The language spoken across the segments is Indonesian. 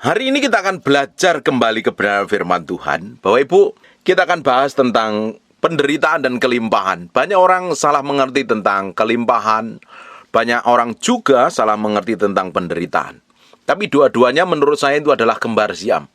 Hari ini kita akan belajar kembali kebenaran firman Tuhan. Bapak Ibu, kita akan bahas tentang penderitaan dan kelimpahan. Banyak orang salah mengerti tentang kelimpahan, banyak orang juga salah mengerti tentang penderitaan. Tapi dua-duanya menurut saya itu adalah kembar siam.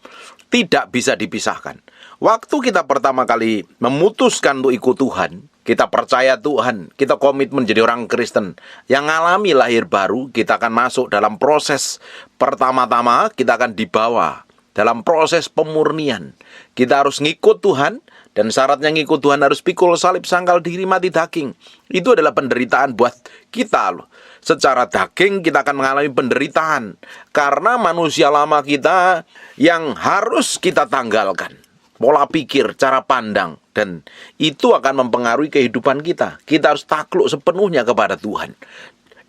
Tidak bisa dipisahkan. Waktu kita pertama kali memutuskan untuk ikut Tuhan, kita percaya Tuhan, kita komitmen jadi orang Kristen yang mengalami lahir baru, kita akan masuk dalam proses pertama-tama, kita akan dibawa dalam proses pemurnian. Kita harus ngikut Tuhan, dan syaratnya ngikut Tuhan harus pikul salib, sangkal diri, mati daging. Itu adalah penderitaan buat kita loh. Secara daging kita akan mengalami penderitaan karena manusia lama kita yang harus kita tanggalkan. Pola pikir, cara pandang, dan itu akan mempengaruhi kehidupan kita. Kita harus takluk sepenuhnya kepada Tuhan.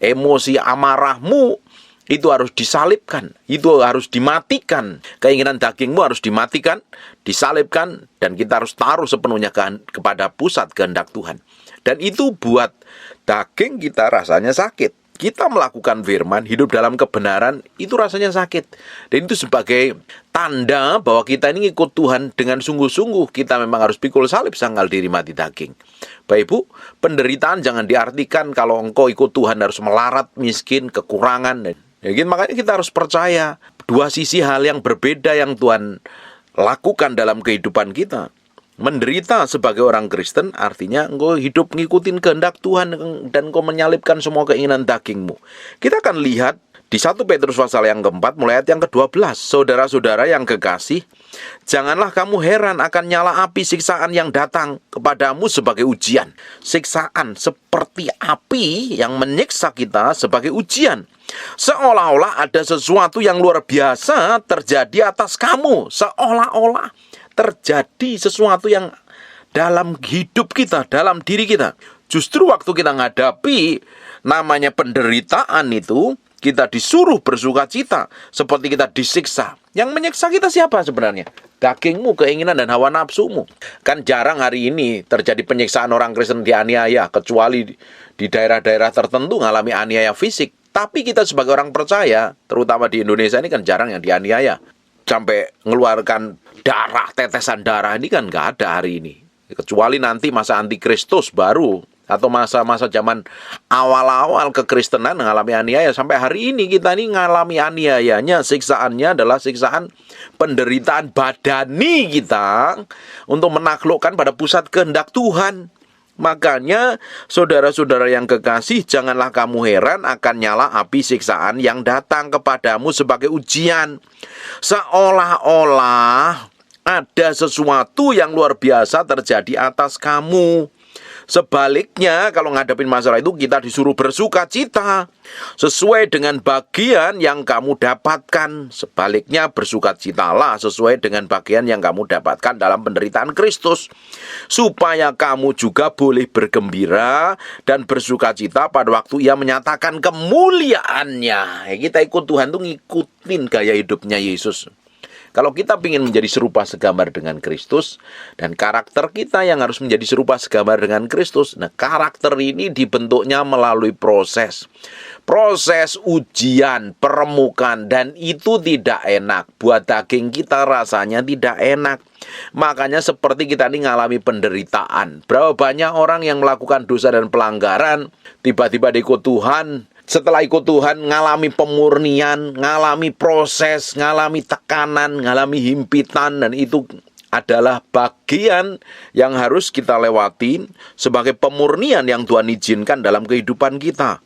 Emosi amarahmu itu harus disalibkan, itu harus dimatikan. Keinginan dagingmu harus dimatikan, disalibkan, dan kita harus taruh sepenuhnya kepada pusat kehendak Tuhan. Dan itu buat daging kita rasanya sakit. Kita melakukan firman, hidup dalam kebenaran, itu rasanya sakit. Dan itu sebagai tanda bahwa kita ini ikut Tuhan dengan sungguh-sungguh. Kita memang harus pikul salib, sangkal diri, mati daging. Bapak Ibu, penderitaan jangan diartikan kalau engkau ikut Tuhan harus melarat, miskin, kekurangan. Makanya kita harus percaya dua sisi hal yang berbeda yang Tuhan lakukan dalam kehidupan kita. Menderita sebagai orang Kristen artinya engkau hidup ngikutin kehendak Tuhan dan engkau menyalibkan semua keinginan dagingmu. Kita akan lihat di 1 Petrus pasal yang keempat mulai ayat yang ke-12. Saudara-saudara yang kekasih, janganlah kamu heran akan nyala api siksaan yang datang kepadamu sebagai ujian. Siksaan seperti api yang menyiksa kita sebagai ujian. Seolah-olah ada sesuatu yang luar biasa terjadi atas kamu. Seolah-olah terjadi sesuatu yang dalam hidup kita, dalam diri kita. Justru waktu kita menghadapi namanya penderitaan itu, kita disuruh bersuka cita seperti kita disiksa. Yang menyiksa kita siapa sebenarnya? Dagingmu, keinginan, dan hawa nafsumu. Kan jarang hari ini terjadi penyiksaan orang Kristen dianiaya, kecuali di daerah-daerah tertentu mengalami aniaya fisik. Tapi kita sebagai orang percaya, terutama di Indonesia ini kan jarang yang dianiaya. Sampai ngeluarkan darah, tetesan darah ini kan nggak ada hari ini. Kecuali nanti masa antikristus baru, atau masa-masa zaman awal-awal kekristenan mengalami aniaya. Sampai hari ini kita ini mengalami aniayanya, siksaannya adalah siksaan penderitaan badani kita untuk menaklukkan pada pusat kehendak Tuhan. Makanya saudara-saudara yang kekasih, janganlah kamu heran akan nyala api siksaan yang datang kepadamu sebagai ujian. Seolah-olah ada sesuatu yang luar biasa terjadi atas kamu. Sebaliknya, kalau ngadepin masalah itu kita disuruh bersuka cita sesuai dengan bagian yang kamu dapatkan. Sebaliknya, bersuka citalah sesuai dengan bagian yang kamu dapatkan dalam penderitaan Kristus, supaya kamu juga boleh bergembira dan bersuka cita pada waktu Ia menyatakan kemuliaannya. Kita ikut Tuhan tuh ngikutin gaya hidupnya Yesus. Kalau kita ingin menjadi serupa segambar dengan Kristus, dan karakter kita yang harus menjadi serupa segambar dengan Kristus, nah karakter ini dibentuknya melalui proses ujian, peremukan, dan itu tidak enak. Buat daging kita rasanya tidak enak. Makanya seperti kita ini mengalami penderitaan. Berapa banyak orang yang melakukan dosa dan pelanggaran, tiba-tiba ikut Tuhan. Setelah ikut Tuhan, ngalami pemurnian, ngalami proses, ngalami tekanan, ngalami himpitan, dan itu adalah bagian yang harus kita lewati sebagai pemurnian yang Tuhan izinkan dalam kehidupan kita.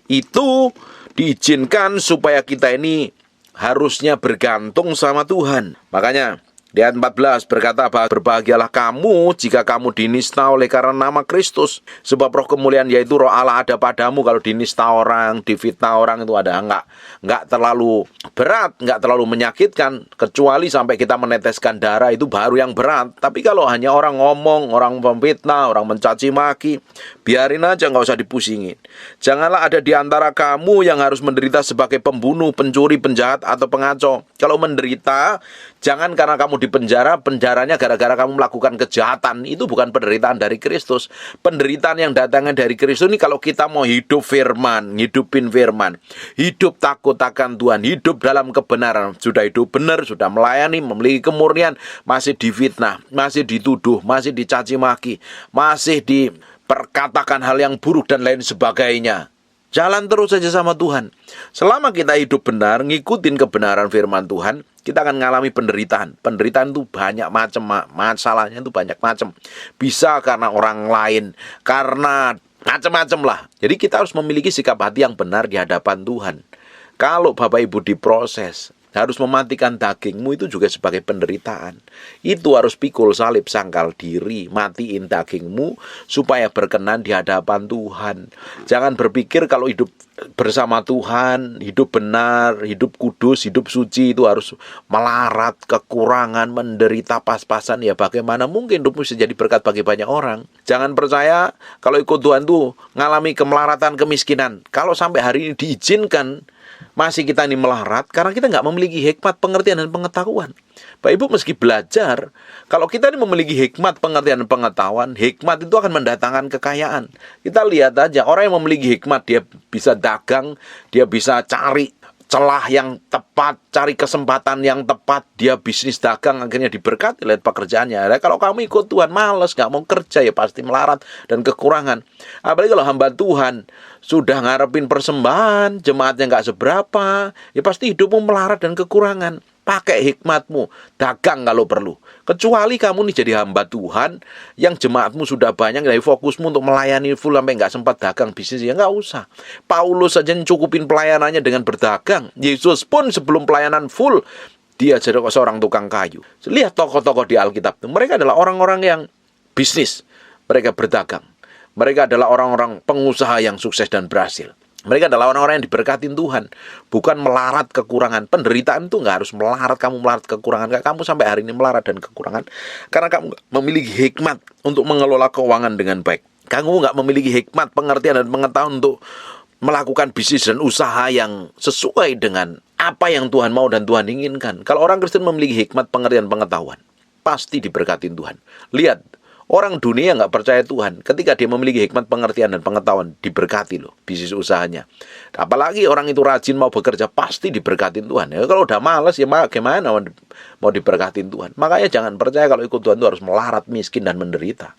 Itu diizinkan supaya kita ini harusnya bergantung sama Tuhan. Makanya di ayat 14 berkata, berbahagialah kamu jika kamu dinista oleh karena nama Kristus, sebab roh kemuliaan yaitu roh Allah ada padamu. Kalau dinista orang, difitnah orang itu ada nggak terlalu berat, nggak terlalu menyakitkan, kecuali sampai kita meneteskan darah, itu baru yang berat. Tapi kalau hanya orang ngomong, orang memfitnah, orang mencaci maki, biarin aja, nggak usah dipusingin. Janganlah ada di antara kamu yang harus menderita sebagai pembunuh, pencuri, penjahat, atau pengacau. Kalau menderita, jangan karena kamu di penjara, penjaranya gara-gara kamu melakukan kejahatan. Itu bukan penderitaan dari Kristus. Penderitaan yang datangnya dari Kristus ini kalau kita mau hidup firman, hidupin firman, hidup takut akan Tuhan, hidup dalam kebenaran, sudah hidup benar, sudah melayani, memiliki kemurnian, masih difitnah, masih dituduh, masih dicaci maki, masih diperkatakan hal yang buruk dan lain sebagainya. Jalan terus saja sama Tuhan. Selama kita hidup benar, ngikutin kebenaran firman Tuhan, kita akan mengalami penderitaan. Penderitaan itu banyak macam, masalahnya itu banyak macam. Bisa karena orang lain, karena macam-macam lah. Jadi kita harus memiliki sikap hati yang benar di hadapan Tuhan. Kalau Bapak Ibu diproses, harus mematikan dagingmu, itu juga sebagai penderitaan. Itu harus pikul salib, sangkal diri, matiin dagingmu supaya berkenan di hadapan Tuhan. Jangan berpikir kalau hidup bersama Tuhan, hidup benar, hidup kudus, hidup suci itu harus melarat, kekurangan, menderita pas-pasan. Ya bagaimana mungkin hidupmu bisa jadi berkat bagi banyak orang. Jangan percaya kalau ikut Tuhan tuh ngalami kemelaratan, kemiskinan. Kalau sampai hari ini diizinkan masih kita ini melarat karena kita nggak memiliki hikmat, pengertian, dan pengetahuan. Bapak Ibu meski belajar, kalau kita ini memiliki hikmat, pengertian, dan pengetahuan, hikmat itu akan mendatangkan kekayaan. Kita lihat aja, orang yang memiliki hikmat, dia bisa dagang, dia bisa cari celah yang tepat, cari kesempatan yang tepat, dia bisnis dagang, akhirnya diberkati lihat pekerjaannya. Nah, kalau kamu ikut Tuhan, males, nggak mau kerja, ya pasti melarat dan kekurangan. Apalagi kalau hamba Tuhan sudah ngarepin persembahan, jemaatnya nggak seberapa, ya pasti hidupmu melarat dan kekurangan. Pakai hikmatmu, dagang kalau perlu. Kecuali kamu nih jadi hamba Tuhan, yang jemaatmu sudah banyak, dari fokusmu untuk melayani full sampai nggak sempat dagang bisnis, ya nggak usah. Paulus saja cukupin pelayanannya dengan berdagang. Yesus pun sebelum pelayanan full, dia jadi seorang tukang kayu. Lihat tokoh-tokoh di Alkitab, mereka adalah orang-orang yang bisnis, mereka berdagang. Mereka adalah orang-orang pengusaha yang sukses dan berhasil. Mereka adalah orang-orang yang diberkatin Tuhan, bukan melarat kekurangan. Penderitaan itu nggak harus melarat, kamu melarat kekurangan. Kamu sampai hari ini melarat dan kekurangan karena kamu memiliki hikmat untuk mengelola keuangan dengan baik. Kamu nggak memiliki hikmat, pengertian, dan pengetahuan untuk melakukan bisnis dan usaha yang sesuai dengan apa yang Tuhan mau dan Tuhan inginkan. Kalau orang Kristen memiliki hikmat, pengertian, pengetahuan, pasti diberkatin Tuhan. Lihat, orang dunia nggak percaya Tuhan, ketika dia memiliki hikmat, pengertian, dan pengetahuan, diberkati loh bisnis usahanya. Apalagi orang itu rajin mau bekerja, pasti diberkatin Tuhan. Ya, kalau udah malas, ya gimana mau diberkatin Tuhan. Makanya jangan percaya kalau ikut Tuhan itu harus melarat, miskin, dan menderita.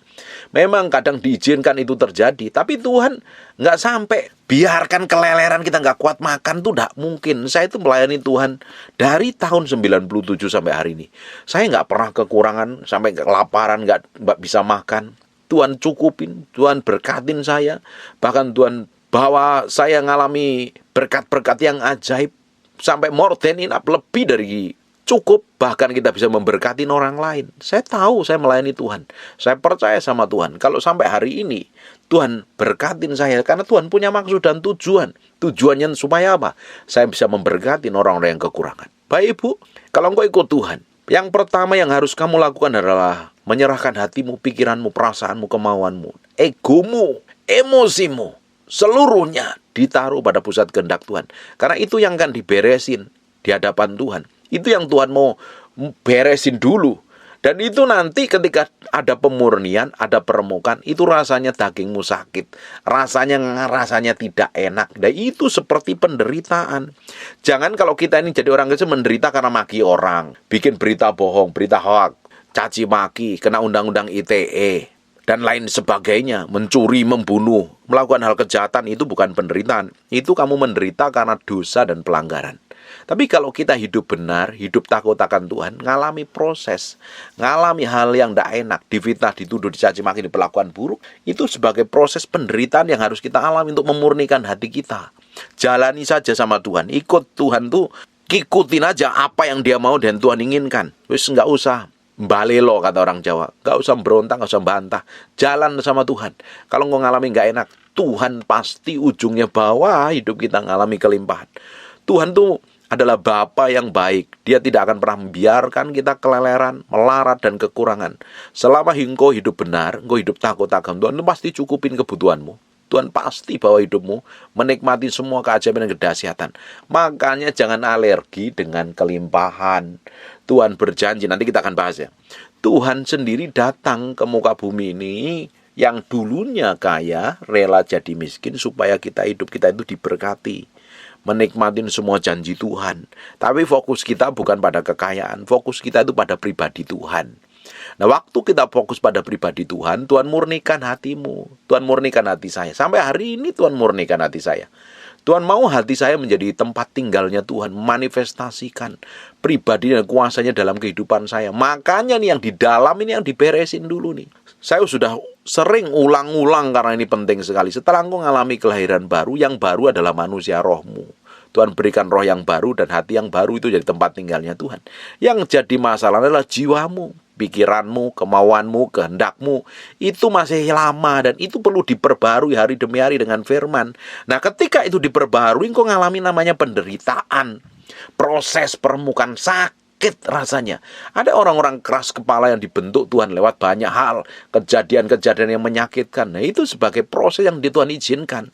Memang kadang diizinkan itu terjadi, tapi Tuhan nggak sampai biarkan keleleran kita nggak kuat makan, tuh nggak mungkin. Saya itu melayani Tuhan dari tahun 97 sampai hari ini. Saya nggak pernah kekurangan, sampai kelaparan, nggak bisa makan. Tuhan cukupin, Tuhan berkatin saya. Bahkan Tuhan bawa saya ngalami berkat-berkat yang ajaib, sampai more than enough, lebih dari cukup. Bahkan kita bisa memberkatin orang lain. Saya tahu saya melayani Tuhan, saya percaya sama Tuhan. Kalau sampai hari ini Tuhan berkatin saya, karena Tuhan punya maksud dan tujuan. Tujuannya supaya apa? Saya bisa memberkatin orang-orang yang kekurangan. Baik Ibu, kalau engkau ikut Tuhan, yang pertama yang harus kamu lakukan adalah menyerahkan hatimu, pikiranmu, perasaanmu, kemauanmu, egomu, emosimu, seluruhnya ditaruh pada pusat kehendak Tuhan. Karena itu yang akan diberesin di hadapan Tuhan. Itu yang Tuhan mau beresin dulu. Dan itu nanti ketika ada pemurnian, ada peremukan, itu rasanya dagingmu sakit, rasanya tidak enak. Dan itu seperti penderitaan. Jangan kalau kita ini jadi orang Kristen menderita karena maki orang, bikin berita bohong, berita hoax, caci maki, kena undang-undang ITE, dan lain sebagainya, mencuri, membunuh, melakukan hal kejahatan. Itu bukan penderitaan. Itu kamu menderita karena dosa dan pelanggaran. Tapi kalau kita hidup benar, hidup takut akan Tuhan, ngalami proses, ngalami hal yang tidak enak, difitnah, dituduh, dicaci maki, diperlakukan buruk, itu sebagai proses penderitaan yang harus kita alami untuk memurnikan hati kita. Jalani saja sama Tuhan, ikut Tuhan tuh, ikutin aja apa yang Dia mau dan Tuhan inginkan. Wis nggak usah balelo, kata orang Jawa, nggak usah berontak, nggak usah bantah, jalan sama Tuhan. Kalau ngalami nggak enak, Tuhan pasti ujungnya bahwa hidup kita ngalami kelimpahan. Tuhan tuh adalah Bapa yang baik. Dia tidak akan pernah membiarkan kita keleleran, melarat, dan kekurangan. Selama engkau hidup benar, engkau hidup takut akan Tuhan, itu pasti cukupin kebutuhanmu. Tuhan pasti bawa hidupmu menikmati semua keajaiban dan kedahsyatan. Makanya jangan alergi dengan kelimpahan. Tuhan berjanji, nanti kita akan bahas ya. Tuhan sendiri datang ke muka bumi ini yang dulunya kaya, rela jadi miskin supaya hidup kita itu diberkati. Menikmati semua janji Tuhan. Tapi fokus kita bukan pada kekayaan, fokus kita itu pada pribadi Tuhan. Nah, waktu kita fokus pada pribadi Tuhan, Tuhan murnikan hatimu. Tuhan murnikan hati saya. Sampai hari ini Tuhan murnikan hati saya. Tuhan mau hati saya menjadi tempat tinggalnya Tuhan, manifestasikan pribadi dan kuasanya dalam kehidupan saya. Makanya nih yang di dalam ini yang diberesin dulu nih. Saya sudah sering ulang-ulang karena ini penting sekali. Setelah engkau mengalami kelahiran baru, yang baru adalah manusia rohmu. Tuhan berikan roh yang baru dan hati yang baru itu jadi tempat tinggalnya Tuhan. Yang jadi masalah adalah jiwamu, pikiranmu, kemauanmu, kehendakmu. Itu masih lama dan itu perlu diperbarui hari demi hari dengan firman. Nah, ketika itu diperbarui, engkau ngalami namanya penderitaan. Proses permukaan sakit rasanya. Ada orang-orang keras kepala yang dibentuk Tuhan lewat banyak hal. Kejadian-kejadian yang menyakitkan. Nah, itu sebagai proses yang Tuhan izinkan.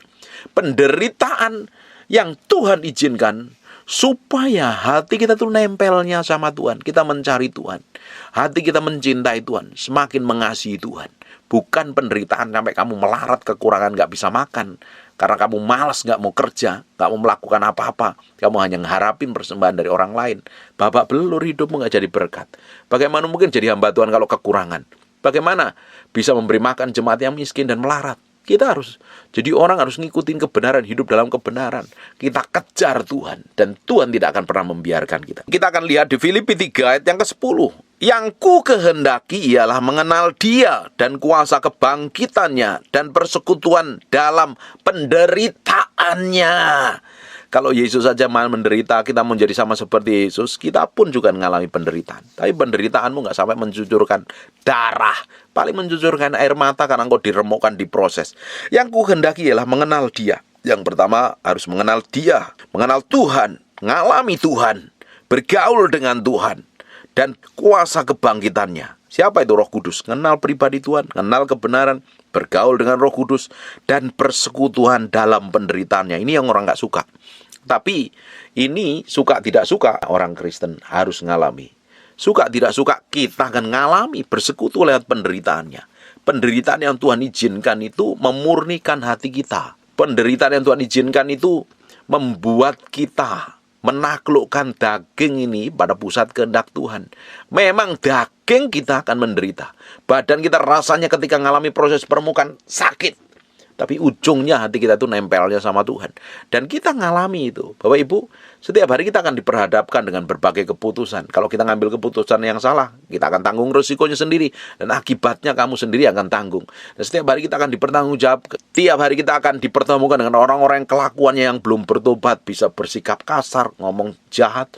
Penderitaan yang Tuhan izinkan supaya hati kita tuh nempelnya sama Tuhan. Kita mencari Tuhan. Hati kita mencintai Tuhan. Semakin mengasihi Tuhan. Bukan penderitaan sampai kamu melarat kekurangan gak bisa makan. Karena kamu malas gak mau kerja. Gak mau melakukan apa-apa. Kamu hanya mengharapin persembahan dari orang lain. Babak belur hidupmu gak jadi berkat. Bagaimana mungkin jadi hamba Tuhan kalau kekurangan? Bagaimana bisa memberi makan jemaat yang miskin dan melarat? Kita harus jadi orang harus ngikutin kebenaran, hidup dalam kebenaran. Kita kejar Tuhan dan Tuhan tidak akan pernah membiarkan kita. Kita akan lihat di Filipi 3 ayat yang ke-10. Yang ku kehendaki ialah mengenal Dia dan kuasa kebangkitannya dan persekutuan dalam penderitaannya. Kalau Yesus saja mau menderita, kita menjadi sama seperti Yesus, kita pun juga mengalami penderitaan. Tapi penderitaanmu nggak sampai mencucurkan darah, paling mencucurkan air mata karena engkau diremukkan di proses. Yang ku hendaki ialah mengenal Dia. Yang pertama harus mengenal Dia, mengenal Tuhan, mengalami Tuhan, bergaul dengan Tuhan, dan kuasa kebangkitannya. Siapa itu Roh Kudus? Kenal pribadi Tuhan, kenal kebenaran, bergaul dengan Roh Kudus, dan persekutuan dalam penderitaannya. Ini yang orang nggak suka. Tapi ini suka tidak suka orang Kristen harus ngalami. Suka tidak suka kita akan ngalami bersekutu lewat penderitaannya. Penderitaan yang Tuhan izinkan itu memurnikan hati kita. Penderitaan yang Tuhan izinkan itu membuat kita menaklukkan daging ini pada pusat kehendak Tuhan. Memang daging kita akan menderita. Badan kita rasanya ketika mengalami proses permukaan sakit. Tapi ujungnya hati kita tuh nempelnya sama Tuhan. Dan kita ngalami itu. Bapak Ibu, setiap hari kita akan diperhadapkan dengan berbagai keputusan. Kalau kita ngambil keputusan yang salah, kita akan tanggung resikonya sendiri. Dan akibatnya kamu sendiri akan tanggung. Dan setiap hari kita akan dipertanggungjawabkan. Tiap hari kita akan dipertemukan dengan orang-orang yang kelakuannya yang belum bertobat. Bisa bersikap kasar, ngomong jahat,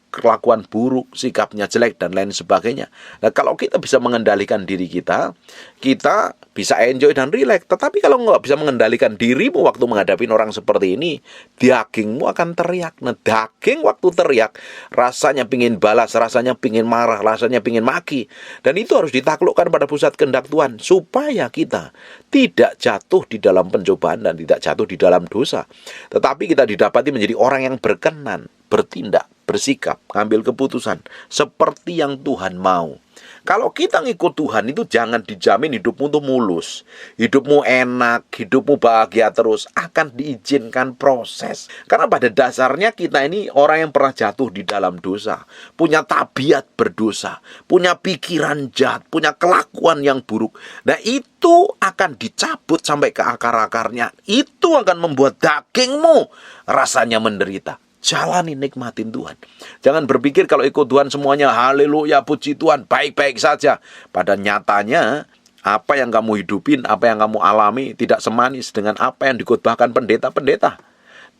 kelakuan buruk, sikapnya jelek, dan lain sebagainya. Nah, kalau kita bisa mengendalikan diri kita, kita bisa enjoy dan relax. Tetapi kalau nggak bisa mengendalikan dirimu waktu menghadapi orang seperti ini, dagingmu akan teriak. Nah, daging waktu teriak, rasanya pingin balas, rasanya pingin marah, rasanya pingin maki. Dan itu harus ditaklukkan pada pusat kehendak Tuhan, supaya kita tidak jatuh di dalam pencobaan dan tidak jatuh di dalam dosa. Tetapi kita didapati menjadi orang yang berkenan, bertindak, bersikap, ngambil keputusan seperti yang Tuhan mau. Kalau kita ngikut Tuhan itu jangan dijamin hidupmu tuh mulus, hidupmu enak, hidupmu bahagia terus. Akan diizinkan proses. Karena pada dasarnya kita ini orang yang pernah jatuh di dalam dosa, punya tabiat berdosa, punya pikiran jahat, punya kelakuan yang buruk. Nah, itu akan dicabut sampai ke akar-akarnya. Itu akan membuat dagingmu rasanya menderita. Jalani, nikmatin Tuhan. Jangan berpikir kalau ikut Tuhan semuanya haleluya, puji Tuhan, baik-baik saja. Pada nyatanya, apa yang kamu hidupin, apa yang kamu alami tidak semanis dengan apa yang dikhotbahkan pendeta-pendeta.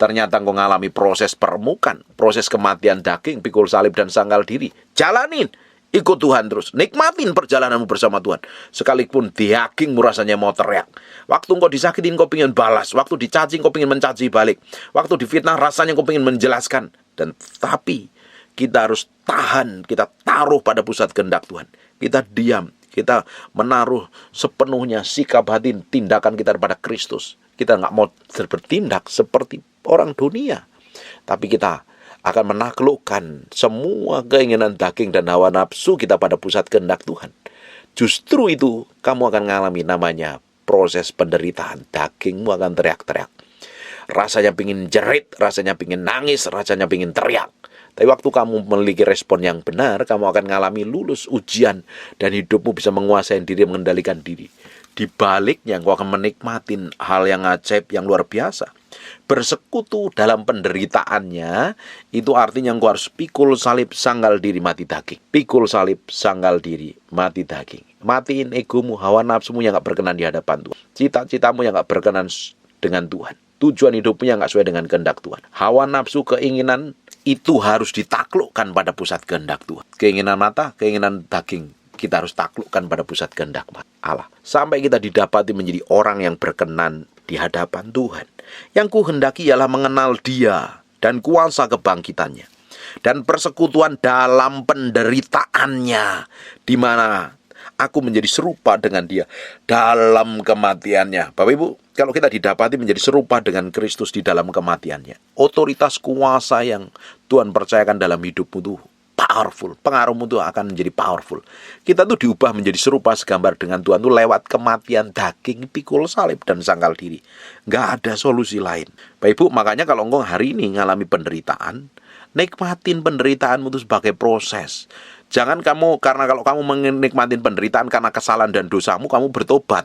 Ternyata engkau mengalami proses permukaan, proses kematian daging, pikul salib dan sangkal diri. Jalanin. Ikut Tuhan terus. Nikmatin perjalananmu bersama Tuhan. Sekalipun dagingmu rasanya mau teriak. Waktu engkau disakitin, engkau pengen balas. Waktu dicaci, engkau pengen mencaci balik. Waktu difitnah, rasanya engkau pengen menjelaskan. Dan tapi kita harus tahan. Kita taruh pada pusat kehendak Tuhan. Kita diam. Kita menaruh sepenuhnya sikap hati, tindakan kita kepada Kristus. Kita nggak mau bertindak seperti orang dunia. Tapi kita akan menaklukkan semua keinginan daging dan hawa nafsu kita pada pusat kehendak Tuhan. Justru itu kamu akan mengalami namanya proses penderitaan. Dagingmu akan teriak-teriak. Rasanya pingin jerit, rasanya pingin nangis, rasanya pingin teriak. Tapi waktu kamu memiliki respon yang benar, kamu akan mengalami lulus ujian dan hidupmu bisa menguasai diri, mengendalikan diri. Di baliknya, engkau akan menikmati hal yang ajaib, yang luar biasa. Bersekutu dalam penderitaannya, itu artinya engkau harus pikul salib, sanggal diri, mati daging. Pikul salib, sanggal diri, mati daging. Matiin egomu, hawa nafsumu yang gak berkenan di hadapan Tuhan. Cita-citamu yang gak berkenan dengan Tuhan. Tujuan hidupmu yang gak sesuai dengan kehendak Tuhan. Hawa nafsu, keinginan, itu harus ditaklukkan pada pusat kehendak Tuhan. Keinginan mata, keinginan daging, kita harus taklukkan pada pusat kehendak Allah. Sampai kita didapati menjadi orang yang berkenan di hadapan Tuhan. Yang kuhendaki ialah mengenal Dia dan kuasa kebangkitannya. Dan persekutuan dalam penderitaannya. Di mana aku menjadi serupa dengan Dia dalam kematiannya. Bapak Ibu, kalau kita didapati menjadi serupa dengan Kristus di dalam kematiannya, otoritas kuasa yang Tuhan percayakan dalam hidupmu itu powerful, pengaruhmu itu akan menjadi powerful. Kita tuh diubah menjadi serupa segambar dengan Tuhan tuh lewat kematian daging, pikul salib, dan sangkal diri. Nggak ada solusi lain. Bapak Ibu, makanya kalau engkau hari ini ngalami penderitaan, nikmatin penderitaanmu itu sebagai proses. Jangan karena kalau kamu menikmati penderitaan karena kesalahan dan dosamu, kamu bertobat.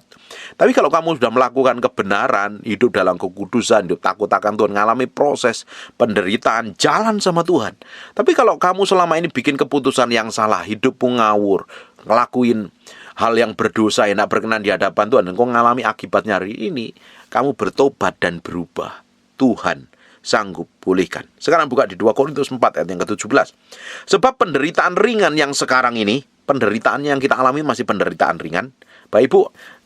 Tapi kalau kamu sudah melakukan kebenaran, hidup dalam kekudusan, hidup takut akan Tuhan, mengalami proses penderitaan, jalan sama Tuhan. Tapi kalau kamu selama ini bikin keputusan yang salah, hidupmu ngawur, ngelakuin hal yang berdosa, yang tak berkenan di hadapan Tuhan, dan kau mengalami akibatnya hari ini, kamu bertobat dan berubah. Tuhan sanggup pulihkan. Sekarang buka di 2 Korintus 4 ayat yang ke-17. Sebab penderitaan ringan yang sekarang ini, penderitaan yang kita alami masih penderitaan ringan. Bapak Ibu,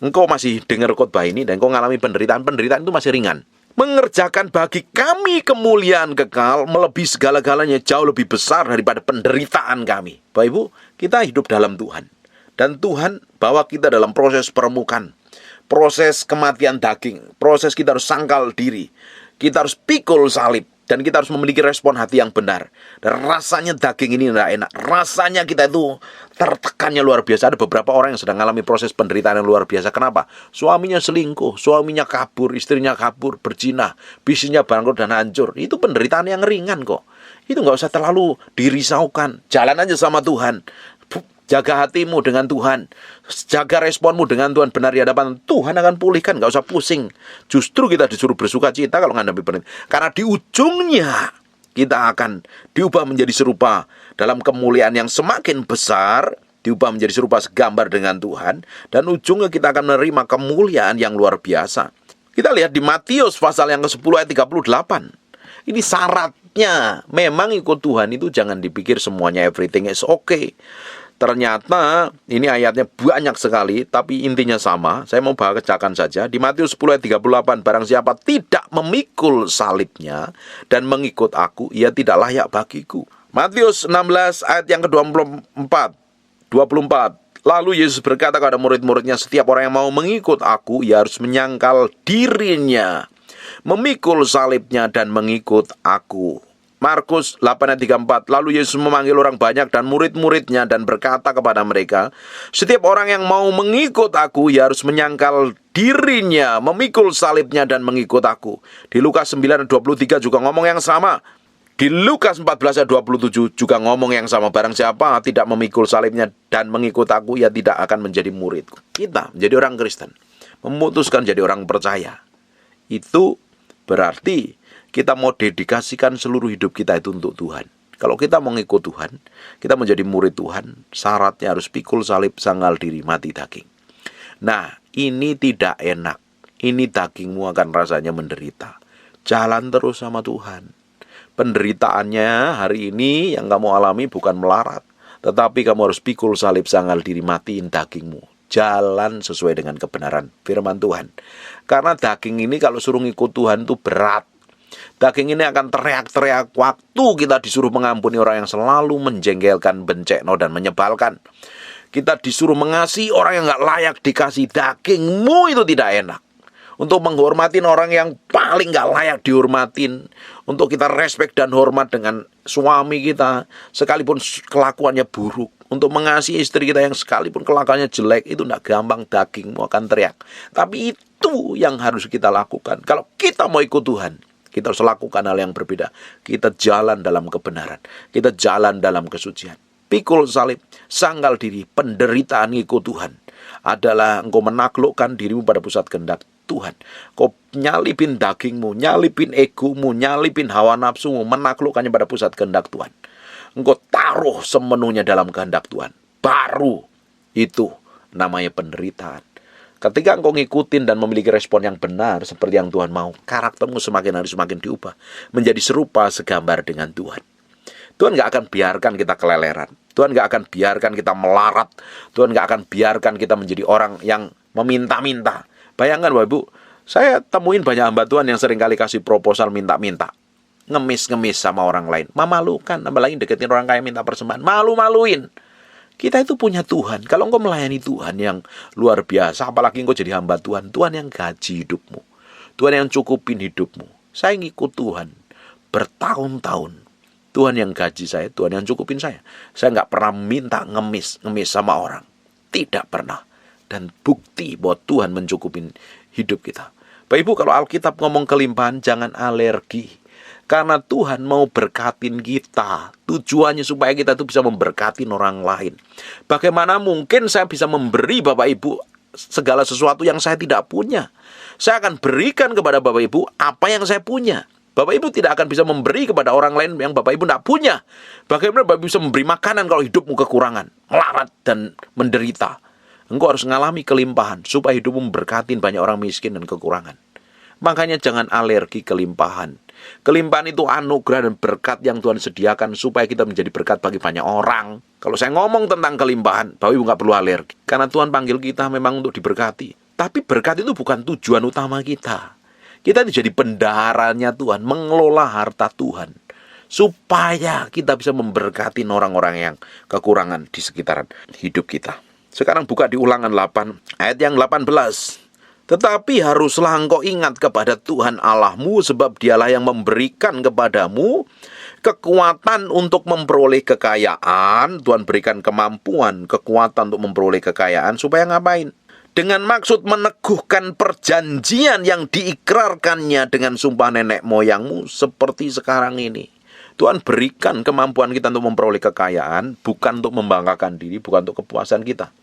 engkau masih dengar khotbah ini dan engkau mengalami penderitaan itu masih ringan. Mengerjakan bagi kami kemuliaan kekal melebihi segala-galanya, jauh lebih besar daripada penderitaan kami. Bapak Ibu, kita hidup dalam Tuhan. Dan Tuhan bawa kita dalam proses permukaan, proses kematian daging, proses kita harus sangkal diri. Kita harus pikul salib. Dan kita harus memiliki respon hati yang benar. Dan rasanya daging ini tidak enak. Rasanya kita itu tertekannya luar biasa. Ada beberapa orang yang sedang mengalami proses penderitaan yang luar biasa. Kenapa? Suaminya selingkuh, suaminya kabur, istrinya kabur, berzina, bisnisnya bangkrut dan hancur. Itu penderitaan yang ringan kok. Itu nggak usah terlalu dirisaukan. Jalan aja sama Tuhan. Jaga hatimu dengan Tuhan. Jaga responmu dengan Tuhan benar di hadapan Tuhan akan pulihkan. Gak usah pusing. Justru kita disuruh bersuka cita kalau menghadapi penderitaan. Karena di ujungnya kita akan diubah menjadi serupa dalam kemuliaan yang semakin besar. Diubah menjadi serupa segambar dengan Tuhan. Dan ujungnya kita akan menerima kemuliaan yang luar biasa. Kita lihat di Matius pasal yang ke-10 ayat 38. Ini syaratnya. Memang ikut Tuhan itu jangan dipikir semuanya everything is okay. Ternyata ini ayatnya banyak sekali, tapi intinya sama. Saya mau bacakan saja. Di Matius 10 ayat 38, barang siapa tidak memikul salibnya dan mengikut aku, ia tidak layak bagiku. Matius 16 ayat yang ke-24. Lalu Yesus berkata kepada murid-muridnya, setiap orang yang mau mengikut aku, ia harus menyangkal dirinya, memikul salibnya dan mengikut aku. Markus 8 ayat 34. Lalu Yesus memanggil orang banyak dan murid-muridnya dan berkata kepada mereka, setiap orang yang mau mengikut aku, ia harus menyangkal dirinya, memikul salibnya dan mengikut aku. Di Lukas 9 ayat 23 juga ngomong yang sama. Di Lukas 14 ayat 27 juga ngomong yang sama. Barang siapa tidak memikul salibnya dan mengikut aku, ia tidak akan menjadi muridku. Kita menjadi orang Kristen, memutuskan jadi orang percaya, itu berarti kita mau dedikasikan seluruh hidup kita itu untuk Tuhan. Kalau kita mau ngikut Tuhan, kita menjadi murid Tuhan, syaratnya harus pikul salib, sangkal diri, mati daging. Nah, ini tidak enak. Ini dagingmu akan rasanya menderita. Jalan terus sama Tuhan. Penderitaannya hari ini yang kamu alami bukan melarat, tetapi kamu harus pikul salib, sangkal diri, matiin dagingmu. Jalan sesuai dengan kebenaran firman Tuhan. Karena daging ini kalau suruh ngikut Tuhan itu berat. Daging ini akan teriak-teriak waktu kita disuruh mengampuni orang yang selalu menjengkelkan, bencekno, dan menyebalkan. Kita disuruh mengasihi orang yang gak layak dikasih. Dagingmu itu tidak enak. untuk menghormatin orang yang paling gak layak dihormatin, untuk kita respect dan hormat dengan suami kita, sekalipun kelakuannya buruk, untuk mengasihi istri kita yang sekalipun kelakuannya jelek, itu gak gampang, dagingmu akan teriak. Tapi itu yang harus kita lakukan. Kalau kita mau ikut Tuhan, kita harus lakukan hal yang berbeda. Kita jalan dalam kebenaran, kita jalan dalam kesucian. Pikul salib, sangkal diri, penderitaan ikut Tuhan adalah engkau menaklukkan dirimu pada pusat kehendak Tuhan. Kau nyalipin dagingmu, nyalipin egomu, nyalipin hawa nafsumu, menaklukkannya pada pusat kehendak Tuhan. Engkau taruh semenuhnya dalam kehendak Tuhan. Baru itu namanya penderitaan. Ketika engkau ngikutin dan memiliki respon yang benar seperti yang Tuhan mau, karaktermu semakin hari semakin diubah menjadi serupa segambar dengan Tuhan. Tuhan gak akan biarkan kita keleleran. Tuhan gak akan biarkan kita melarat. Tuhan gak akan biarkan kita menjadi orang yang meminta-minta. Bayangkan Bapak Ibu, saya temuin banyak hamba Tuhan yang seringkali kasih proposal minta-minta. Ngemis-ngemis sama orang lain. Memalukan, apalagi deketin orang kaya minta persembahan. Malu-maluin. Kita itu punya Tuhan. Kalau engkau melayani Tuhan yang luar biasa, apalagi engkau jadi hamba Tuhan, Tuhan yang gaji hidupmu. Tuhan yang cukupin hidupmu. Saya ngikut Tuhan bertahun-tahun. Tuhan yang gaji saya, Tuhan yang cukupin saya. Saya nggak pernah minta ngemis sama orang. Tidak pernah. Dan bukti bahwa Tuhan mencukupin hidup kita. Bapak Ibu, kalau Alkitab ngomong kelimpahan, jangan alergi. Karena Tuhan mau berkatin kita. Tujuannya supaya kita itu bisa memberkatin orang lain. Bagaimana mungkin saya bisa memberi Bapak Ibu segala sesuatu yang saya tidak punya? Saya akan berikan kepada Bapak Ibu apa yang saya punya. Bapak Ibu tidak akan bisa memberi kepada orang lain yang Bapak Ibu tidak punya. Bagaimana Bapak Ibu bisa memberi makanan kalau hidupmu kekurangan, melarat dan menderita? Engkau harus mengalami kelimpahan supaya hidupmu memberkatin banyak orang miskin dan kekurangan. Makanya jangan alergi kelimpahan. Kelimpahan itu anugerah dan berkat yang Tuhan sediakan supaya kita menjadi berkat bagi banyak orang. Kalau saya ngomong tentang kelimpahan, Bapak Ibu nggak perlu alergi. Karena Tuhan panggil kita memang untuk diberkati. Tapi berkat itu bukan tujuan utama kita. Kita jadi bendaharanya Tuhan, mengelola harta Tuhan. Supaya kita bisa memberkati orang-orang yang kekurangan di sekitaran hidup kita. Sekarang buka di Ulangan 8, ayat yang 18. Tetapi haruslah engkau ingat kepada Tuhan Allahmu, sebab dialah yang memberikan kepadamu kekuatan untuk memperoleh kekayaan. Tuhan berikan kemampuan, kekuatan untuk memperoleh kekayaan. Supaya ngapain? Dengan maksud meneguhkan perjanjian yang diikrarkannya dengan sumpah nenek moyangmu seperti sekarang ini. Tuhan berikan kemampuan kita untuk memperoleh kekayaan, bukan untuk membanggakan diri, bukan untuk kepuasan kita.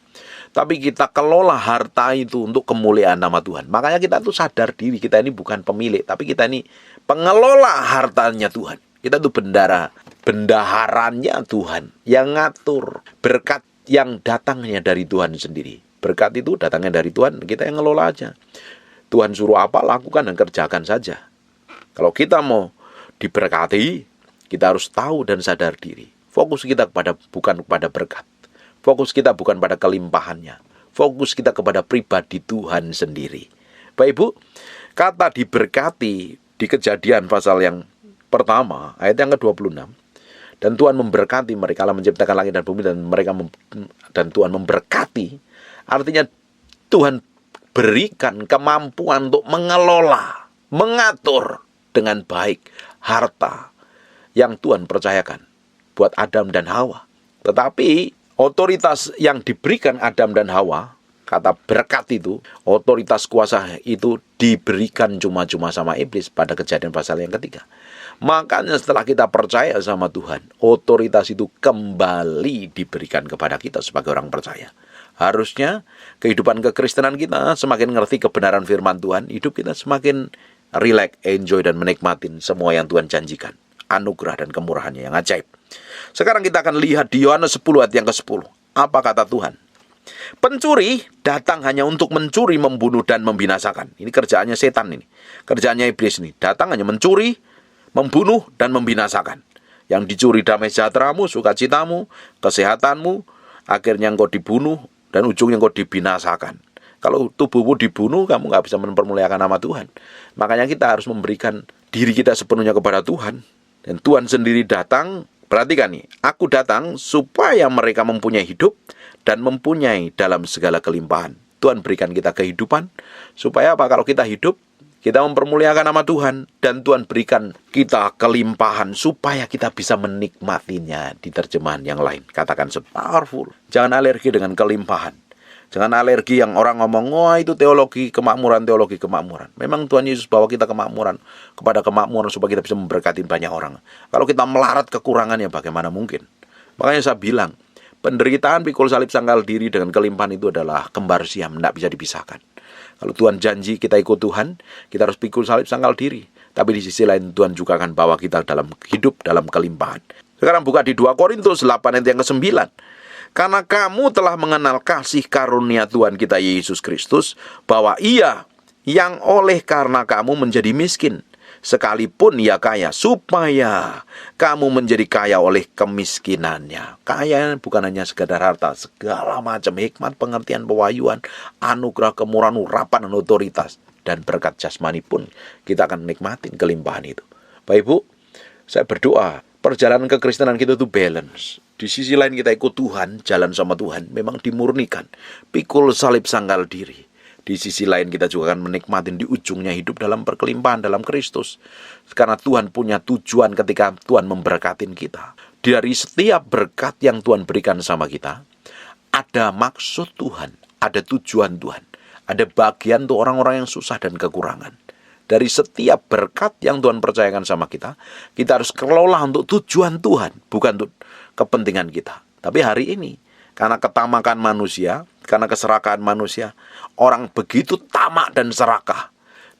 Tapi kita kelola harta itu untuk kemuliaan nama Tuhan. Makanya kita tuh sadar diri, kita ini bukan pemilik, tapi kita ini pengelola hartanya Tuhan. Kita tuh bendaharanya Tuhan, yang ngatur berkat yang datangnya dari Tuhan sendiri. Berkat itu datangnya dari Tuhan, kita yang ngelola aja. Tuhan suruh apa, lakukan dan kerjakan saja. Kalau kita mau diberkati, kita harus tahu dan sadar diri. Fokus kita bukan kepada berkat. Fokus kita bukan pada kelimpahannya. Fokus kita kepada pribadi Tuhan sendiri. Bapak Ibu, kata diberkati di Kejadian pasal yang pertama, ayat yang ke-26. Dan Tuhan memberkati mereka, Allah menciptakan langit dan bumi, dan Tuhan memberkati. Artinya Tuhan berikan kemampuan untuk mengelola, mengatur dengan baik harta yang Tuhan percayakan buat Adam dan Hawa. Tetapi otoritas yang diberikan Adam dan Hawa, kata berkat itu, otoritas kuasa itu diberikan cuma-cuma sama iblis pada Kejadian pasal yang ketiga. Makanya setelah kita percaya sama Tuhan, otoritas itu kembali diberikan kepada kita sebagai orang percaya. Harusnya kehidupan kekristenan kita semakin ngerti kebenaran firman Tuhan, hidup kita semakin rileks, enjoy dan menikmatin semua yang Tuhan janjikan. Anugerah dan kemurahannya yang ajaib. Sekarang kita akan lihat di Yohanes 10 ayat yang ke-10. Apa kata Tuhan? Pencuri datang hanya untuk mencuri, membunuh dan membinasakan. Ini kerjaannya setan ini. Kerjaannya iblis ini. Datang hanya mencuri, membunuh dan membinasakan. Yang dicuri damai sejahteramu, sukacitamu, kesehatanmu, akhirnya engkau dibunuh dan ujungnya engkau dibinasakan. Kalau tubuhmu dibunuh, kamu gak bisa mempermuliakan nama Tuhan. Makanya kita harus memberikan diri kita sepenuhnya kepada Tuhan. Dan Tuhan sendiri datang, perhatikan nih, aku datang supaya mereka mempunyai hidup dan mempunyai dalam segala kelimpahan. Tuhan berikan kita kehidupan. Supaya apa? Kalau kita hidup, kita mempermuliakan nama Tuhan. Dan Tuhan berikan kita kelimpahan supaya kita bisa menikmatinya. Di terjemahan yang lain katakan powerful. Jangan alergi dengan kelimpahan. Jangan alergi yang orang ngomong, wah itu teologi kemakmuran. Memang Tuhan Yesus bawa kita kepada kemakmuran supaya kita bisa memberkati banyak orang. Kalau kita melarat kekurangannya, bagaimana mungkin? Makanya saya bilang, penderitaan pikul salib sangkal diri dengan kelimpahan itu adalah kembar siam, tidak bisa dipisahkan. Kalau Tuhan janji kita ikut Tuhan, kita harus pikul salib sangkal diri. Tapi di sisi lain Tuhan juga akan bawa kita dalam hidup dalam kelimpahan. Sekarang buka di 2 Korintus 8 ayat yang ke-9. Karena kamu telah mengenal kasih karunia Tuhan kita Yesus Kristus, bahwa Ia yang oleh karena kamu menjadi miskin, sekalipun Ia kaya, supaya kamu menjadi kaya oleh kemiskinannya. Kaya bukan hanya sekadar harta, segala macam hikmat, pengertian, pewahyuan, anugerah, kemurahan, urapan, dan otoritas, dan berkat jasmani pun kita akan menikmati kelimpahan itu. Bapak Ibu, saya berdoa perjalanan kekristenan kita itu balance. Di sisi lain kita ikut Tuhan, jalan sama Tuhan, memang dimurnikan, pikul salib sangkal diri. Di sisi lain kita juga akan menikmati di ujungnya hidup dalam perkelimpahan dalam Kristus. Karena Tuhan punya tujuan ketika Tuhan memberkatin kita. Dari setiap berkat yang Tuhan berikan sama kita, ada maksud Tuhan, ada tujuan Tuhan, ada bagian untuk orang-orang yang susah dan kekurangan. Dari setiap berkat yang Tuhan percayakan sama kita harus kelola untuk tujuan Tuhan, bukan untuk kepentingan kita. Tapi hari ini, karena ketamakan manusia, karena keserakahan manusia, orang begitu tamak dan serakah.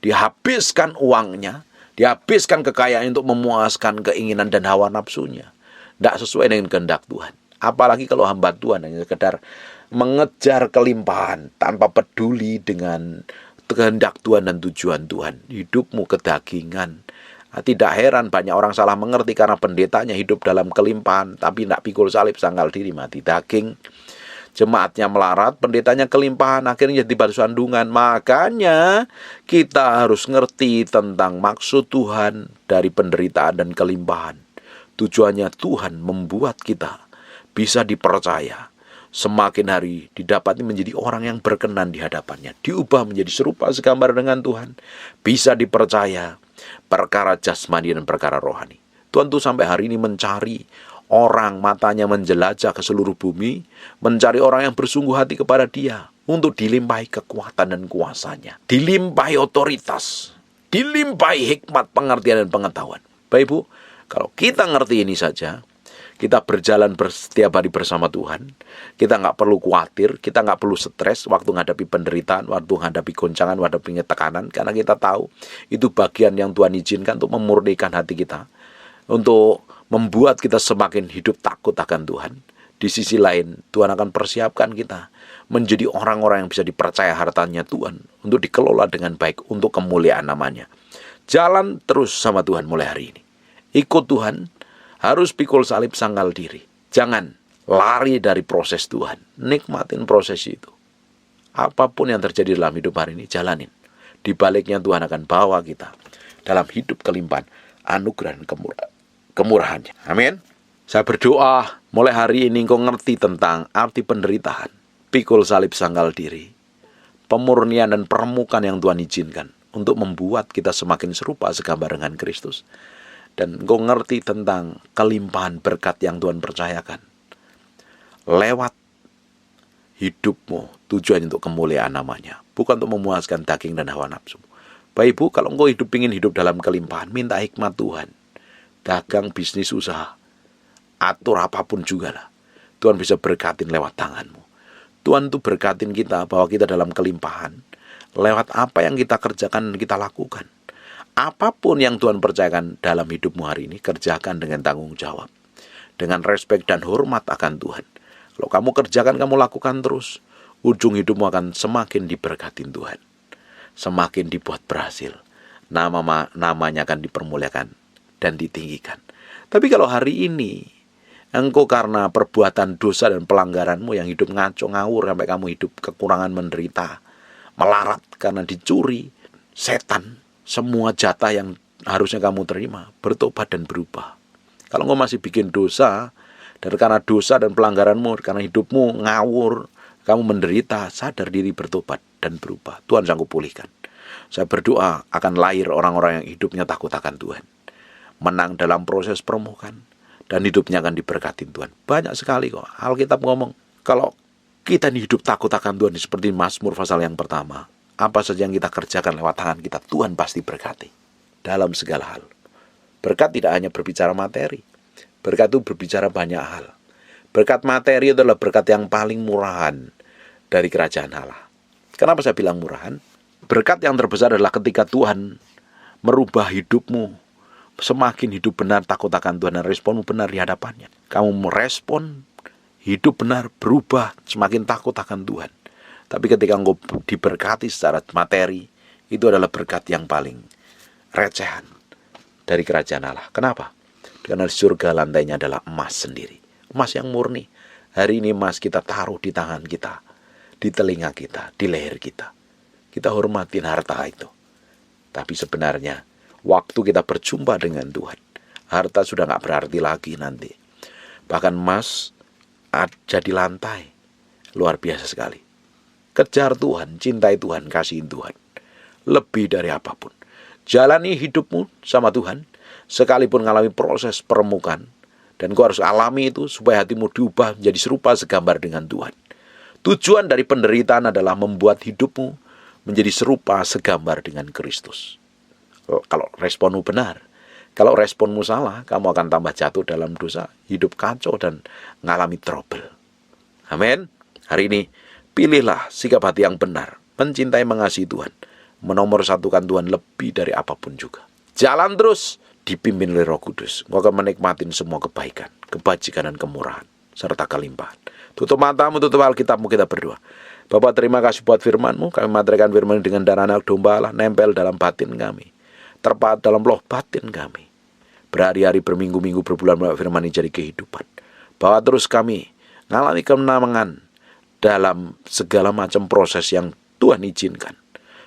Dihabiskan uangnya, dihabiskan kekayaan untuk memuaskan keinginan dan hawa nafsunya. Tidak sesuai dengan kehendak Tuhan. Apalagi kalau hamba Tuhan hanya sekedar mengejar kelimpahan tanpa peduli dengan kehendak Tuhan dan tujuan Tuhan. Hidupmu kedagingan. Tidak heran banyak orang salah mengerti karena pendetanya hidup dalam kelimpahan, tapi tidak pikul salib sangkal diri, mati daging. Jemaatnya melarat, pendetanya kelimpahan, akhirnya jadi batu sandungan. Makanya kita harus ngerti tentang maksud Tuhan dari penderitaan dan kelimpahan. Tujuannya Tuhan membuat kita bisa dipercaya. Semakin hari didapati menjadi orang yang berkenan di hadapannya. Diubah menjadi serupa segambar dengan Tuhan. Bisa dipercaya perkara jasmani dan perkara rohani. Tuhan tuh sampai hari ini mencari orang, matanya menjelajah ke seluruh bumi, mencari orang yang bersungguh hati kepada Dia untuk dilimpahi kekuatan dan kuasanya, dilimpahi otoritas, dilimpahi hikmat, pengertian dan pengetahuan. Bapak Ibu, kalau kita ngerti ini saja, kita berjalan setiap hari bersama Tuhan, kita nggak perlu khawatir, kita nggak perlu stres waktu menghadapi penderitaan, waktu menghadapi goncangan, menghadapi tekanan, karena kita tahu itu bagian yang Tuhan izinkan untuk memurnikan hati kita, untuk membuat kita semakin hidup takut akan Tuhan. Di sisi lain, Tuhan akan persiapkan kita menjadi orang-orang yang bisa dipercaya hartanya Tuhan, untuk dikelola dengan baik, untuk kemuliaan namanya. Jalan terus sama Tuhan mulai hari ini. Ikut Tuhan, harus pikul salib sangkal diri. Jangan lari dari proses Tuhan. Nikmatin proses itu. Apapun yang terjadi dalam hidup hari ini, jalanin. Di baliknya Tuhan akan bawa kita dalam hidup kelimpahan, anugerah dan kemurahannya. Amin. Saya berdoa mulai hari ini engkau ngerti tentang arti penderitaan, pikul salib sangkal diri, pemurnian dan permukaan yang Tuhan izinkan untuk membuat kita semakin serupa segambar dengan Kristus. Dan engkau ngerti tentang kelimpahan berkat yang Tuhan percayakan. Lewat hidupmu, tujuan untuk kemuliaan namanya. Bukan untuk memuaskan daging dan hawa nafsu. Bapak Ibu, kalau engkau ingin hidup dalam kelimpahan, minta hikmat Tuhan. Dagang, bisnis, usaha. Atur apapun juga lah. Tuhan bisa berkatin lewat tanganmu. Tuhan tuh berkatin kita bahwa kita dalam kelimpahan. Lewat apa yang kita kerjakan dan kita lakukan. Apapun yang Tuhan percayakan dalam hidupmu hari ini, kerjakan dengan tanggung jawab. Dengan respek dan hormat akan Tuhan. Kalau kamu kerjakan, kamu lakukan terus, ujung hidupmu akan semakin diberkatin Tuhan. Semakin dibuat berhasil. Namanya akan dipermuliakan dan ditinggikan. Tapi kalau hari ini, engkau karena perbuatan dosa dan pelanggaranmu yang hidup ngaco ngawur, sampai kamu hidup kekurangan menderita, melarat karena dicuri, setan, semua jatah yang harusnya kamu terima, bertobat dan berubah. Kalau engkau masih bikin dosa, dan karena dosa dan pelanggaranmu, karena hidupmu ngawur, Kamu menderita, sadar diri, bertobat dan berubah. Tuhan sanggup pulihkan. Saya berdoa akan lahir orang-orang yang hidupnya takut akan Tuhan, menang dalam proses permukaan, dan hidupnya akan diberkati Tuhan. Banyak sekali kok Alkitab ngomong, kalau kita hidup takut akan Tuhan, seperti Mazmur pasal yang pertama, apa saja yang kita kerjakan lewat tangan kita, Tuhan pasti berkati dalam segala hal. Berkat tidak hanya berbicara materi, berkat itu berbicara banyak hal. Berkat materi itu adalah berkat yang paling murahan dari kerajaan Allah. Kenapa saya bilang murahan? Berkat yang terbesar adalah ketika Tuhan merubah hidupmu, semakin hidup benar, takut akan Tuhan, dan responmu benar di hadapannya. Kamu merespon hidup benar, berubah, semakin takut akan Tuhan. Tapi ketika engkau diberkati secara materi, itu adalah berkat yang paling recehan dari kerajaan Allah. Kenapa? Karena surga lantainya adalah emas sendiri, emas yang murni. Hari ini emas kita taruh di tangan kita, di telinga kita, di leher kita. Kita hormatin harta itu. Tapi sebenarnya waktu kita berjumpa dengan Tuhan, harta sudah gak berarti lagi nanti. Bahkan emas jadi lantai. Luar biasa sekali. Kejar Tuhan, cintai Tuhan, kasihin Tuhan. Lebih dari apapun. Jalani hidupmu sama Tuhan, sekalipun mengalami proses permukaan. Dan kau harus alami itu supaya hatimu diubah menjadi serupa segambar dengan Tuhan. Tujuan dari penderitaan adalah membuat hidupmu menjadi serupa segambar dengan Kristus. Kalau responmu benar, kalau responmu salah, kamu akan tambah jatuh dalam dosa, hidup kacau dan mengalami trouble. Amin. Hari ini pilihlah sikap hati yang benar, mencintai, mengasihi Tuhan, menomorsatukan Tuhan lebih dari apapun juga. Jalan terus, dipimpin oleh Roh Kudus. Engkau akan menikmatin semua kebaikan, kebajikan dan kemurahan serta kelimpahan. Tutup matamu, tutup Alkitabmu, kita berdoa. Bapak, terima kasih buat firman-Mu. Kami materikan firman dengan darah anak domba Allah, nempel dalam batin kami, terpahat dalam loh batin kami. Berhari-hari, berminggu-minggu, berbulan-bulan firman ini jadi kehidupan. Bahwa terus kami mengalami kemenangan dalam segala macam proses yang Tuhan izinkan.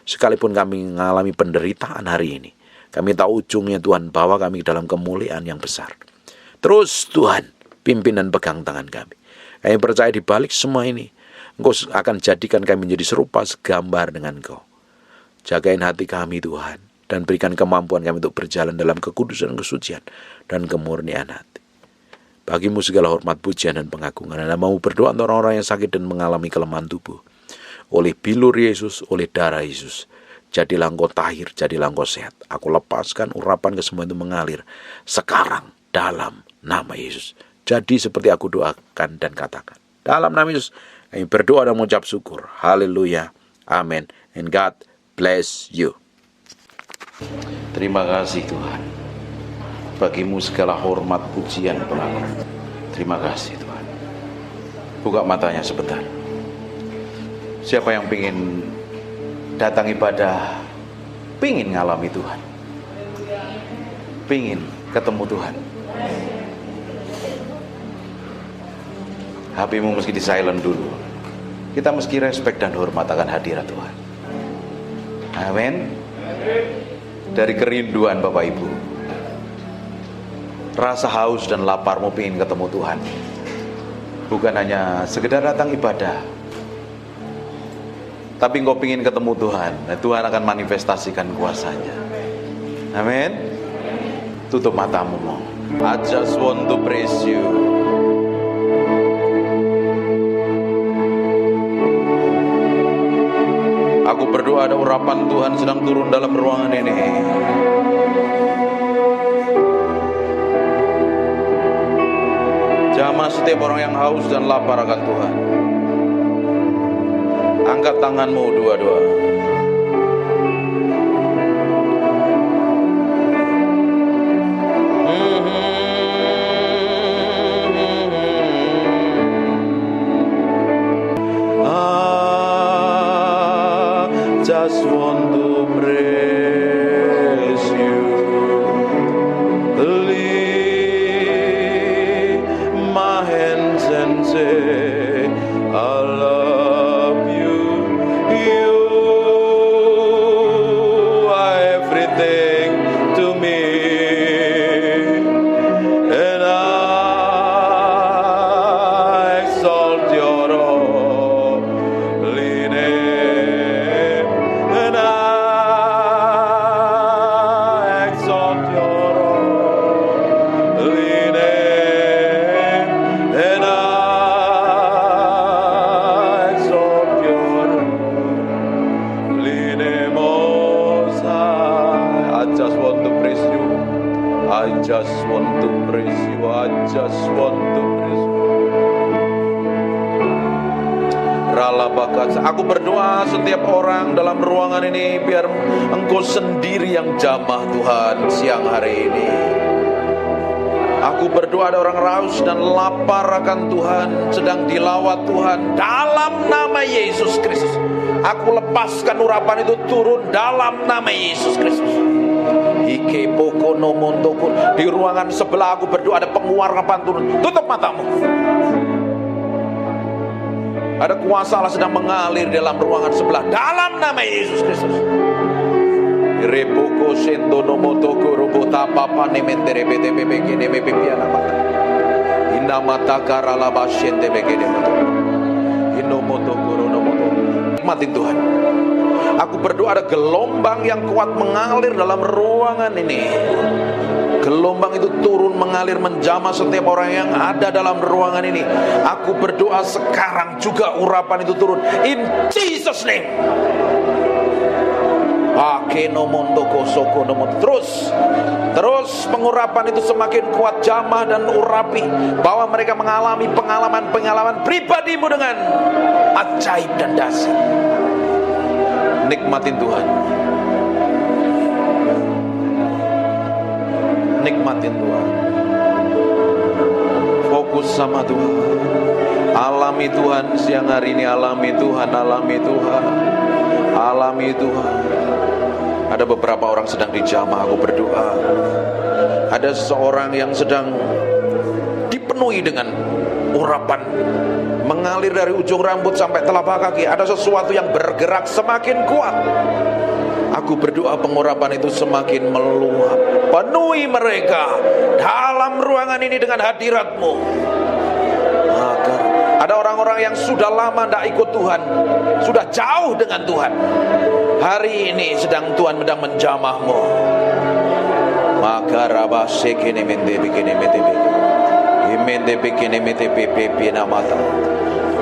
Sekalipun kami mengalami penderitaan hari ini, kami tahu ujungnya Tuhan bawa kami dalam kemuliaan yang besar. Terus Tuhan pimpin dan pegang tangan kami. Kami percaya di balik semua ini, Engkau akan jadikan kami menjadi serupa segambar dengan Engkau. Jagain hati kami Tuhan, dan berikan kemampuan kami untuk berjalan dalam kekudusan, kesucian, dan kemurnian hati. Bagimu segala hormat, pujian, dan pengagungan. Dan mau berdoa untuk orang-orang yang sakit dan mengalami kelemahan tubuh. Oleh bilur Yesus, oleh darah Yesus, jadilah engkau tahir, jadilah engkau sehat. Aku lepaskan urapan kesemua itu mengalir sekarang dalam nama Yesus. Jadi seperti aku doakan dan katakan. Dalam nama Yesus, kami berdoa dan mengucap syukur. Haleluya. Amin. And God bless you. Terima kasih Tuhan. Bagimu segala hormat, pujian, pengagungan. Terima kasih Tuhan. Buka matanya sebentar. Siapa yang ingin datang ibadah, pingin ngalami Tuhan, pingin ketemu Tuhan, HP-mu mesti di silent dulu. Kita mesti respect dan hormat akan hadirat Tuhan. Amin. Dari kerinduan Bapak Ibu, rasa haus dan laparmu ingin ketemu Tuhan, bukan hanya sekedar datang ibadah, tapi engkau ingin ketemu Tuhan, dan Tuhan akan manifestasikan kuasanya. Amin. Tutup matamu. I just want to praise you. Aku berdoa ada urapan Tuhan sedang turun dalam ruangan ini. Jamah setiap orang yang haus dan lapar akan Tuhan. Angkat tanganmu dua-dua. Just want to praise you. Lift my hands and say, I love you. You are everything to me, and I exalt your Aku berdoa setiap orang dalam ruangan ini, biar Engkau sendiri yang jamah Tuhan siang hari ini. Aku berdoa ada orang raus dan lapar akan Tuhan, sedang dilawat Tuhan, dalam nama Yesus Kristus. Aku lepaskan urapan itu turun dalam nama Yesus Kristus. Di ruangan sebelah aku berdoa ada penguarapan turun. Tutup matamu. Ada kuasa Allah sedang mengalir dalam ruangan sebelah, dalam nama Yesus Kristus. Repoko sendo nomoto korobota papa nementere bete bebe neme pipiana mata. Inna mata karala basyente begede moto. Inomoto koronomoto. Nikmatin Tuhan. Aku berdoa ada gelombang yang kuat mengalir dalam ruangan ini. Gelombang itu turun mengalir menjamah setiap orang yang ada dalam ruangan ini. Aku berdoa sekarang juga urapan itu turun in Jesus name. Terus pengurapan itu semakin kuat jamah dan urapi, bahwa mereka mengalami pengalaman pribadimu dengan ajaib dan dahsyat. Nikmatin Tuhan. Nikmatin Tuhan. Fokus sama Tuhan. Alami Tuhan siang hari ini. Alami Tuhan. Alami Tuhan. Alami Tuhan. Ada beberapa orang sedang dijamah. Aku berdoa, ada seseorang yang sedang dipenuhi dengan urapan mengalir dari ujung rambut sampai telapak kaki. Ada sesuatu yang bergerak semakin kuat. Aku berdoa pengurapan itu semakin meluap. Penuhi mereka dalam ruangan ini dengan hadirat-Mu. Agar ada orang-orang yang sudah lama tidak ikut Tuhan, sudah jauh dengan Tuhan, hari ini sedang Tuhan sedang menjamah-Mu. Maka rabasekene mende bikene mete imende bikene mete pepe namata.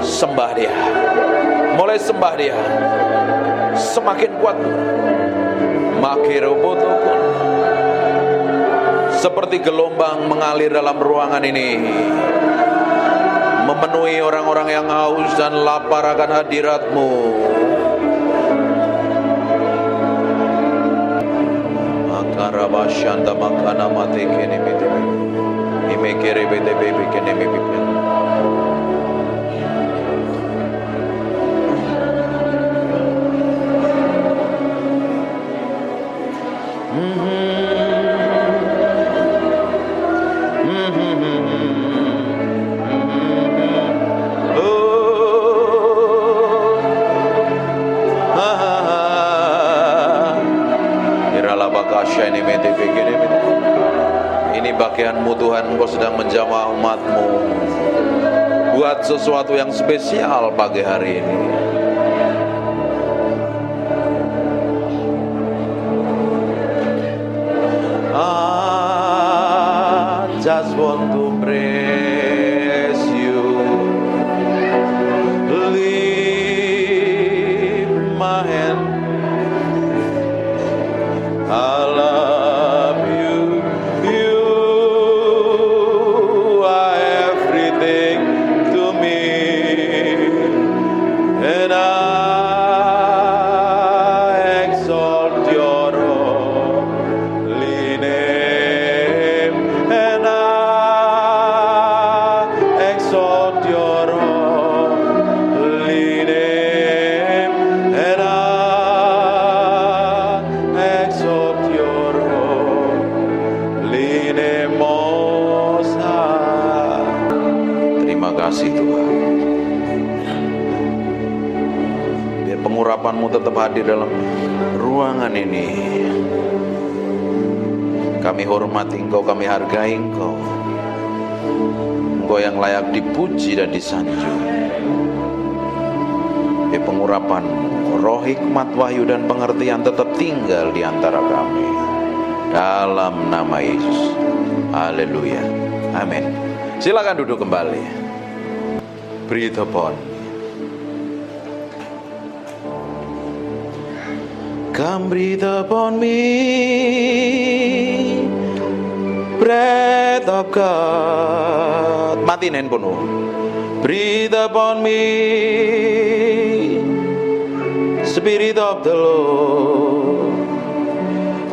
Sembah Dia. Mulai sembah Dia. Semakin kuat. Makirobotokon. Seperti gelombang mengalir dalam ruangan ini, memenuhi orang-orang yang haus dan lapar akan hadirat-Mu. Makarabasyanda makana mate kene mete imekere bete bebe kene mete. Ini bagian-Mu Tuhan, Engkau sedang menjamah umat-Mu. Buat sesuatu yang spesial pagi hari ini. I just want to praise You. Lift my hand. I love You. You are everything to me, and I exalt Your holy name, and I exalt Your holy name, and I exalt Your holy name, Most High. Terima kasih Tuhan. Biar pengurapan-Mu tetap hadir dalam ruangan ini. Kami hormati Engkau, kami hargai Engkau. Engkau yang layak dipuji dan disanjung. Biar pengurapan-Mu, roh hikmat, wahyu dan pengertian tetap tinggal di antara kami. Dalam nama Yesus. Haleluya. Amin. Silakan duduk kembali. Breathe upon me. Come breathe upon me, breath of God. Matiin handphone. Breathe upon me, Spirit of the Lord,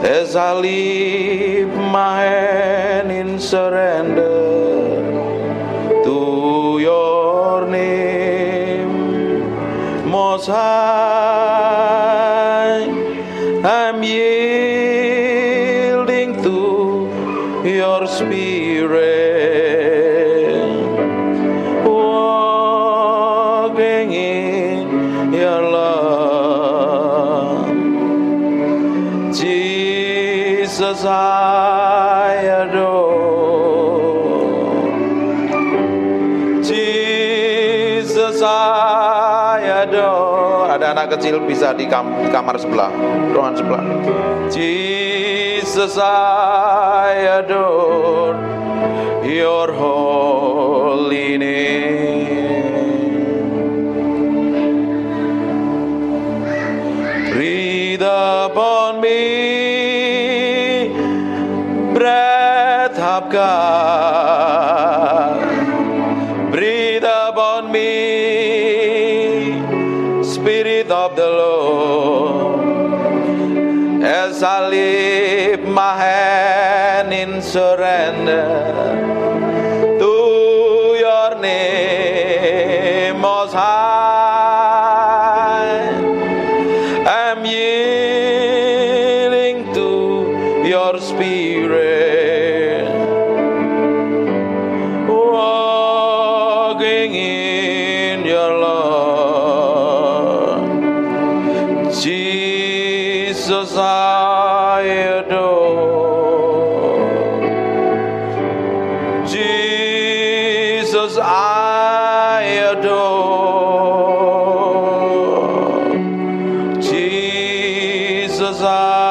as I lift my hand in surrender to your name, Most High, I'm yielding to your Spirit, walking in your love. Jesus, I adore. Jesus, I adore. Ada anak kecil bisa di kamar sebelah, ruangan sebelah. Jesus, I adore your holy name. Breathe upon me, breath of God. Breathe upon me, Spirit of the Lord, as I lift my hand in surrender to your name, Most High. I'm yielding to your Spirit, walking in your love. Jesus, I adore. Jesus, I adore. Jesus, I